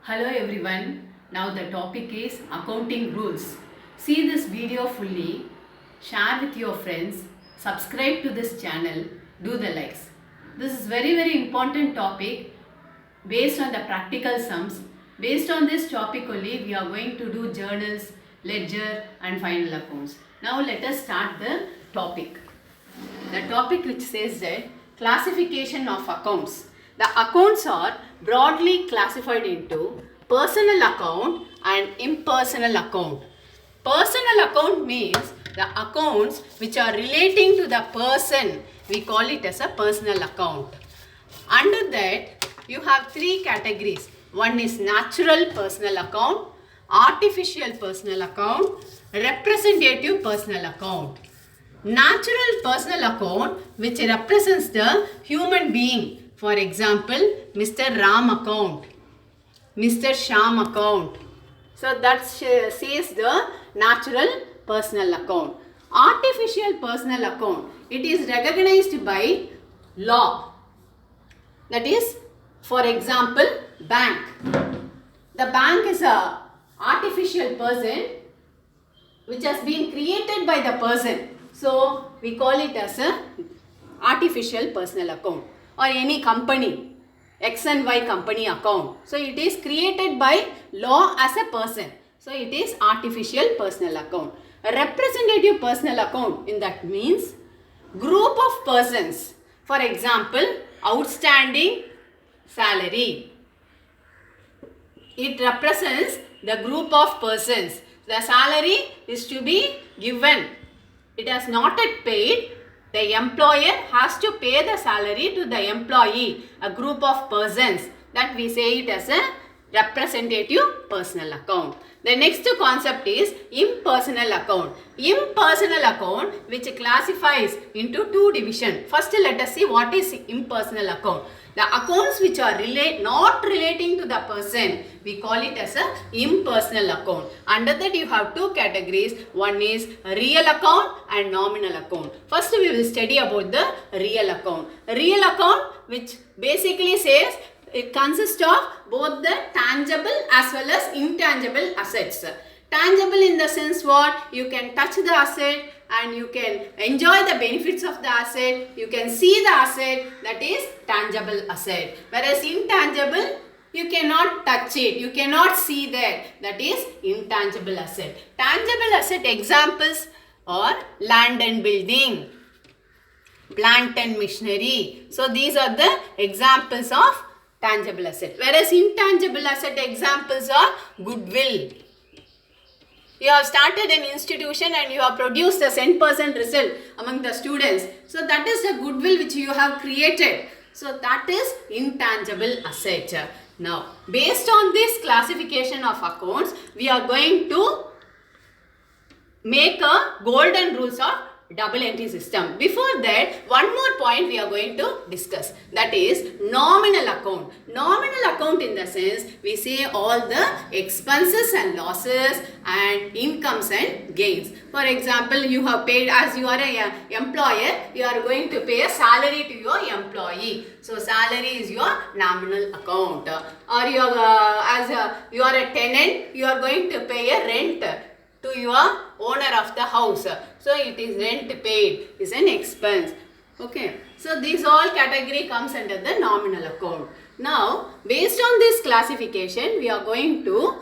Hello everyone. Now the topic is accounting rules. See this video fully, share with your friends, subscribe to this channel, do the likes. This is very important topic based on the practical sums. Based on this topic only we are going to do journals, ledger and final accounts. Now let us start the topic. The topic which says that classification of accounts. The accounts are broadly classified into personal account and impersonal account. Personal account means the accounts which are relating to the person. We call it as a personal account. Under that, you have three categories. One is natural personal account, artificial personal account, representative personal account. Natural personal account which represents the human being. For example, Mr. Ram account, Mr. Sham account. So that says the natural personal account. Artificial personal account. It is recognized by law. That is, for example, bank. The bank is a artificial person which has been created by the person. So we call it as a artificial personal account. Or any company, X and Y company account. So it is created by law as a person. So it is artificial personal account. A representative personal account in that means group of persons. For example, outstanding salary. It represents the group of persons. The salary is to be given. It has not yet paid. The employer has to pay the salary to the employee, a group of persons. That we say it as a representative personal account. The next concept is impersonal account. Impersonal account which classifies into two divisions. First let us see what is impersonal account. The accounts which are not relating to the person, we call it as a impersonal account. Under that you have two categories. One is real account and nominal account. First we will study about the real account. Real account which basically says it consists of both the tangible as well as intangible assets. Tangible in the sense what? You can touch the asset and you can enjoy the benefits of the asset. You can see the asset, that is tangible asset. Whereas intangible, you cannot touch it. You cannot see that is intangible asset. Tangible asset examples are land and building, plant and machinery. So these are the examples of tangible asset. Whereas intangible asset examples are goodwill. You have started an institution and you have produced a 100% result among the students. So that is the goodwill which you have created. So that is intangible asset. Now, based on this classification of accounts, we are going to make a golden rules of double entry system. Before that, one more point we are going to discuss. That is nominal account. Nominal account in the sense we say all the expenses and losses and incomes and gains. For example, you have paid, as you are an employer, you are going to pay a salary to your employee. So salary is your nominal account. Or you are, you are a tenant, you are going to pay a rent to your owner of the house. So it is rent paid, is an expense. Okay. So these all category comes under the nominal account. Now based on this classification we are going to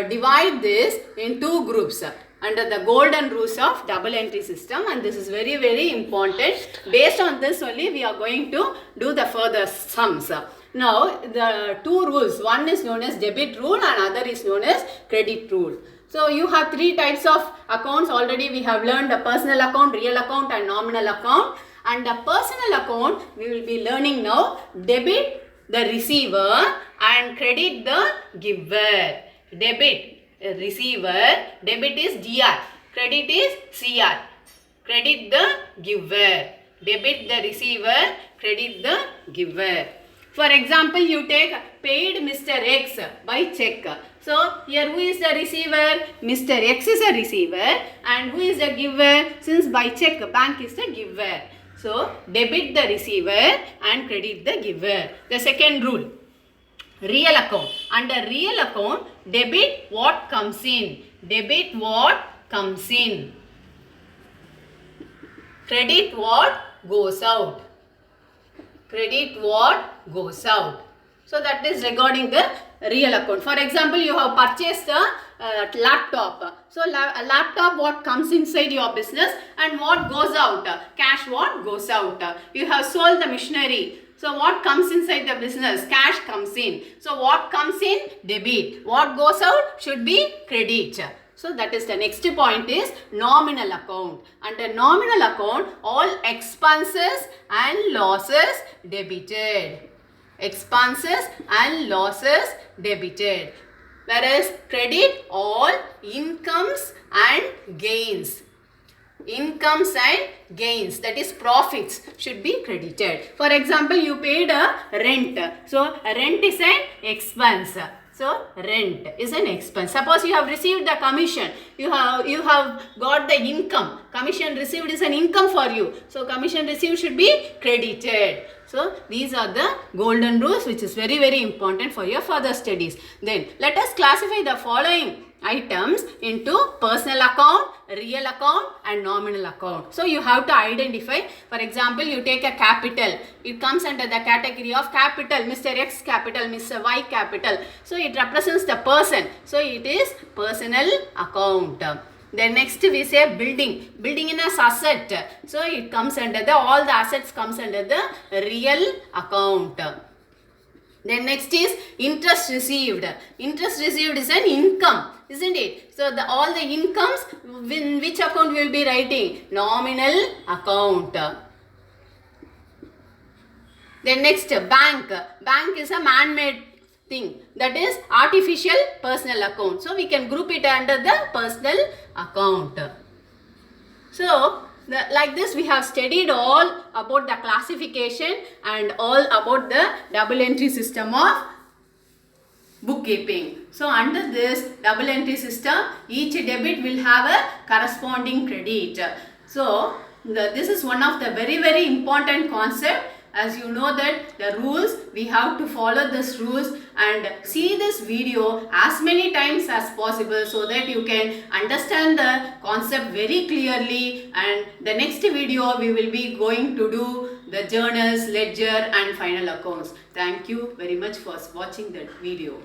divide this in two groups under the golden rules of double entry system, and this is very important. Based on this only we are going to do the further sums. Now the two rules, one is known as debit rule and other is known as credit rule. So you have three types of accounts. Already we have learned the personal account, real account and nominal account. And the personal account we will be learning now debit the receiver and credit the giver. Debit receiver, debit is GR, credit is CR. Credit the giver. Debit the receiver, credit the giver. For example, you take paid Mr. X by check. So here who is the receiver? Mr. X is a receiver and who is the giver? Since by check bank is the giver. So debit the receiver and credit the giver. The second rule. Real account. Under real account, debit what comes in. Debit what comes in. Credit what goes out. Credit what goes out. So that is regarding the real account. For example, you have purchased a laptop. So a laptop what comes inside your business and what goes out. Cash what goes out. You have sold the machinery. So what comes inside the business? Cash comes in. So what comes in? Debit. What goes out should be credit. So that is the next point is nominal account. Under nominal account, all expenses and losses debited. Expenses and losses debited. Whereas credit, all incomes and gains. Incomes and gains, that is profits, should be credited. For example, you paid a rent. So rent is an expense. So rent is an expense. Suppose you have received the commission. You have got the income. Commission received is an income for you. So commission received should be credited. So these are the golden rules which is very very important for your further studies. Then let us classify the following items into personal account, real account and nominal account. So you have to identify. For example, you take a capital. It comes under the category of capital. Mr. X capital, Mr. Y capital. So it represents the person. So it is personal account. Then next we say building. Building in as asset. So it comes under the, all the assets comes under the real account. Then next is interest received. Interest received is an income, isn't it? So all the incomes, in which account we will be writing? Nominal account. Then next, bank. Bank is a man-made thing, that is artificial personal account. So we can group it under the personal account. So like this we have studied all about the classification and all about the double entry system of bookkeeping. So under this double entry system, each debit will have a corresponding credit. So this is one of the very very important concept. As you know that the rules, we have to follow this rules and see this video as many times as possible so that you can understand the concept very clearly. And the next video we will be going to do the journals, ledger and final accounts. Thank you very much for watching that video.